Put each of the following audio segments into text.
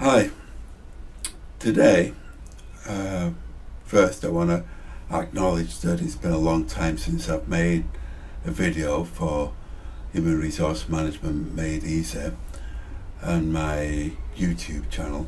Hi, today, first I want to acknowledge that it's been a long time since I've made a video for Human Resource Management Made Easy and my YouTube channel,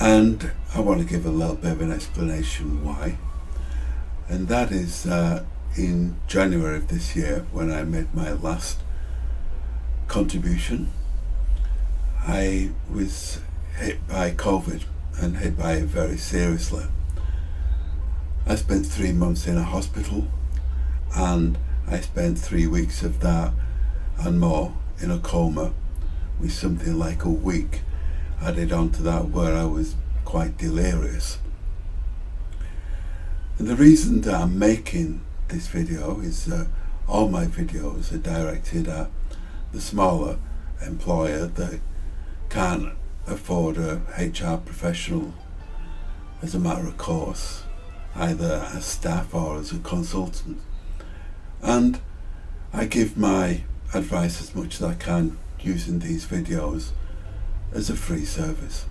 and I want to give a little bit of an explanation why. And that is in January of this year, when I made my last contribution, I was hit by COVID and hit by it very seriously. I spent 3 months in a hospital, and I spent 3 weeks of that and more in a coma, with something like a week added onto that where I was quite delirious. And the reason that I'm making this video is that all my videos are directed at the smaller employer that can't afford a HR professional as a matter of course, either as staff or as a consultant. And I give my advice as much as I can using these videos as a free service.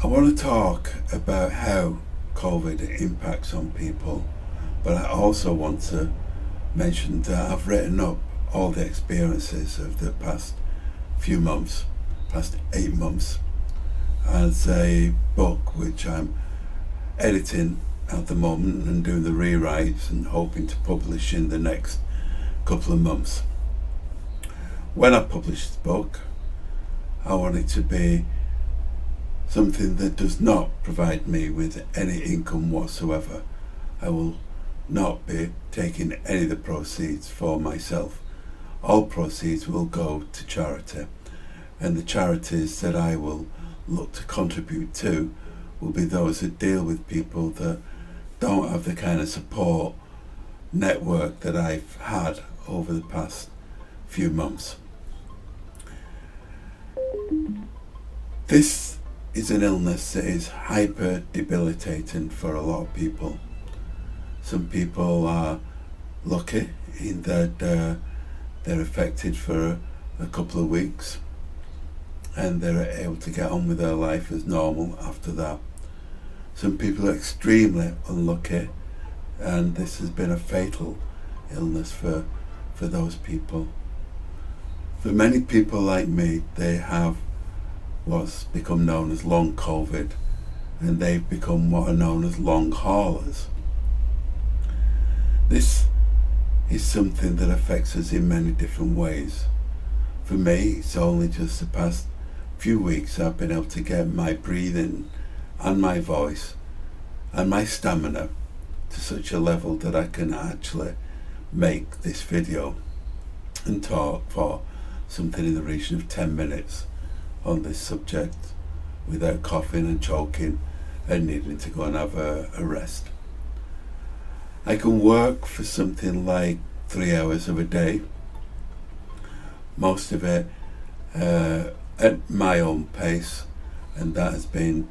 I want to talk about how COVID impacts on people, but I also want to mention that I've written up all the experiences of the past few months, past 8 months, as a book which I'm editing at the moment and doing the rewrites and hoping to publish in the next couple of months. When I publish this book, I want it to be something that does not provide me with any income whatsoever. I will not be taking any of the proceeds for myself. All proceeds will go to charity, and the charities that I will look to contribute to will be those that deal with people that don't have the kind of support network that I've had over the past few months. This is an illness that is hyper debilitating for a lot of people. Some people are lucky in that they're affected for a couple of weeks and they're able to get on with their life as normal after that. Some people are extremely unlucky, and this has been a fatal illness for those people. For many people like me, they have what's become known as long COVID, and they've become what are known as long haulers. This is something that affects us in many different ways. For me, it's only just the past few weeks I've been able to get my breathing and my voice and my stamina to such a level that I can actually make this video and talk for something in the region of 10 minutes on this subject without coughing and choking and needing to go and have a rest. I can work for something like 3 hours of a day, most of it at my own pace, and that has been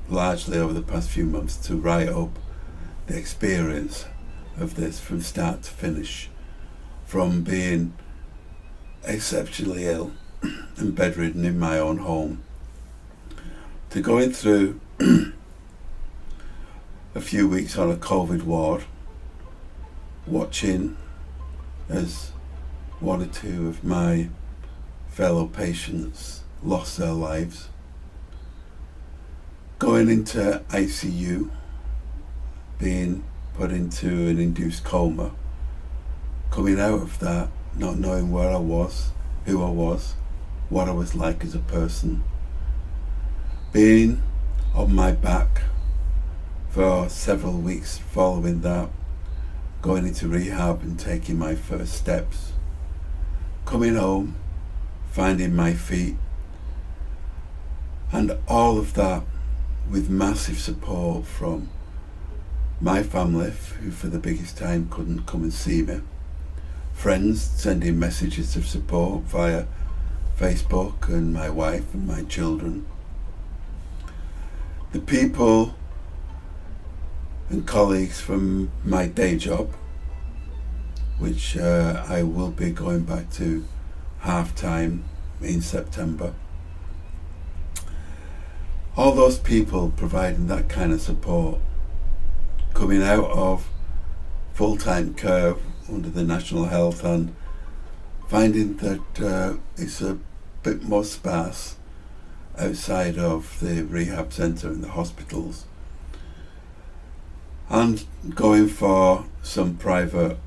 largely over the past few months to write up the experience of this from start to finish, from being exceptionally ill and bedridden in my own home to going through a few weeks on a COVID ward, watching as one or two of my fellow patients lost their lives, going into ICU, being put into an induced coma, coming out of that not knowing where I was, who I was, what I was like as a person, being on my back for several weeks following that, going into rehab and taking my first steps, coming home, finding my feet, and all of that with massive support from my family, who for the biggest time couldn't come and see me, friends sending messages of support via Facebook, and my wife and my children, the people and colleagues from my day job, which I will be going back to half-time in September. All those people providing that kind of support, coming out of full-time care under the National Health and finding that it's a bit more sparse outside of the rehab centre and the hospitals, and going for some private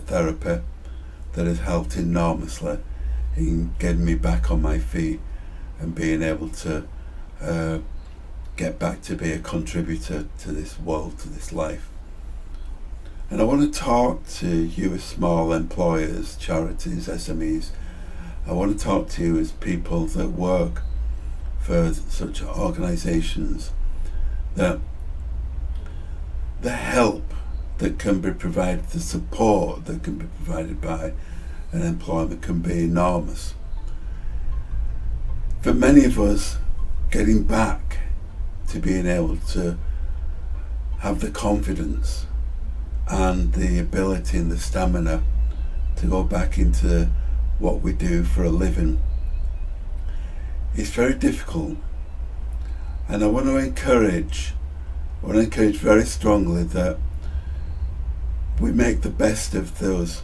therapy that has helped enormously in getting me back on my feet and being able to get back to be a contributor to this world, to this life. And I want to talk to you as small employers, charities, SMEs. I want to talk to you as people that work for such organisations, that the help that can be provided, the support that can be provided by an employment can be enormous. For many of us, getting back to being able to have the confidence and the ability and the stamina to go back into what we do for a living is very difficult. And I want to encourage very strongly that we make the best of those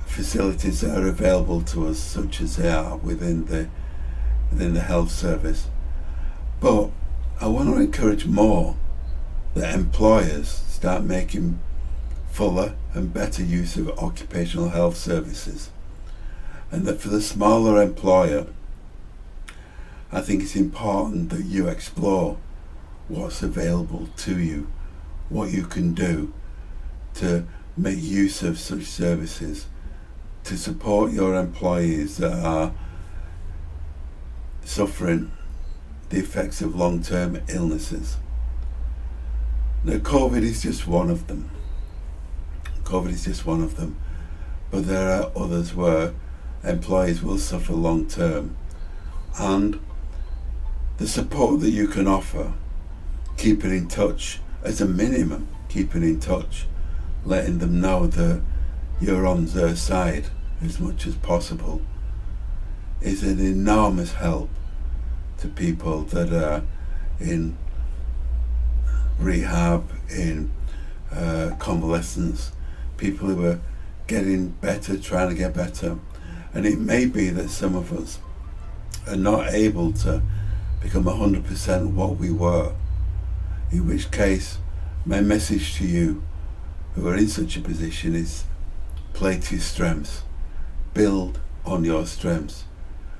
facilities that are available to us, such as they are within the health service. But I want to encourage more that employers start making fuller and better use of occupational health services, and that for the smaller employer, I think it's important that you explore what's available to you, what you can do to make use of such services to support your employees that are suffering the effects of long-term illnesses. Now, COVID is just one of them. But there are others where employees will suffer long-term, and the support that you can offer, keeping in touch, as a minimum, keeping in touch, letting them know that you're on their side as much as possible, is an enormous help to people that are in rehab, in convalescence, people who are getting better, trying to get better. And it may be that some of us are not able to become 100% what we were, in which case my message to you who are in such a position is play to your strengths, build on your strengths.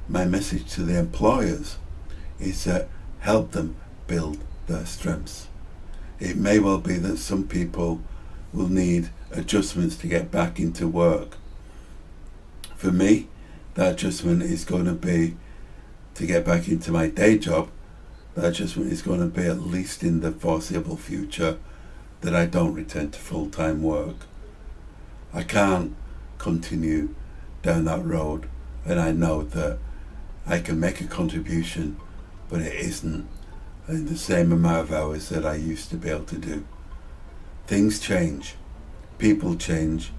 My message to the employers is that help them build their strengths. It may well be that some people will need adjustments to get back into work. For me, that adjustment is going to be to get back into my day job. That adjustment is going to be, at least in the foreseeable future, that I don't return to full-time work. I can't continue down that road, and I know that I can make a contribution, but it isn't in the same amount of hours that I used to be able to do. Things change, people change,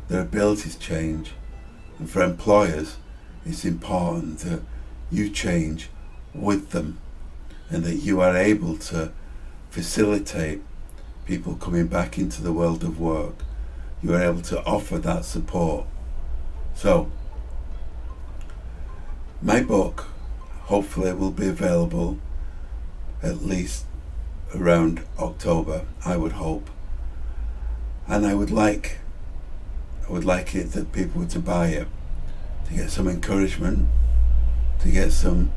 their abilities change, and for employers it's important that you change with them, and that you are able to facilitate people coming back into the world of work. You are able to offer that support. So my book hopefully will be available at least around October, I would hope. And I would like it that people were to buy it, to get some encouragement, to get some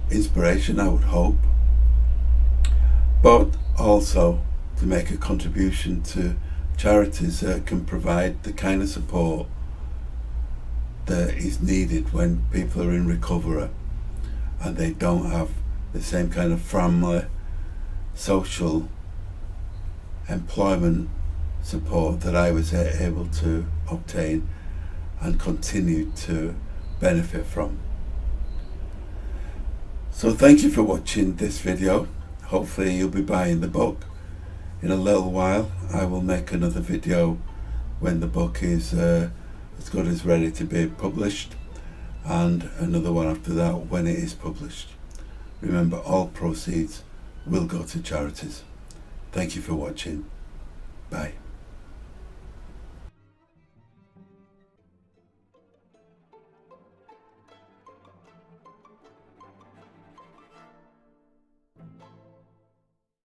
inspiration, I would hope, but also to make a contribution to charities that can provide the kind of support that is needed when people are in recovery and they don't have the same kind of family, social, employment support that I was able to obtain and continue to benefit from. So thank you for watching this video. Hopefully you'll be buying the book. In a little while I will make another video when the book is as good as ready to be published, and another one after that when it is published. Remember, all proceeds will go to charities. Thank you for watching. Bye.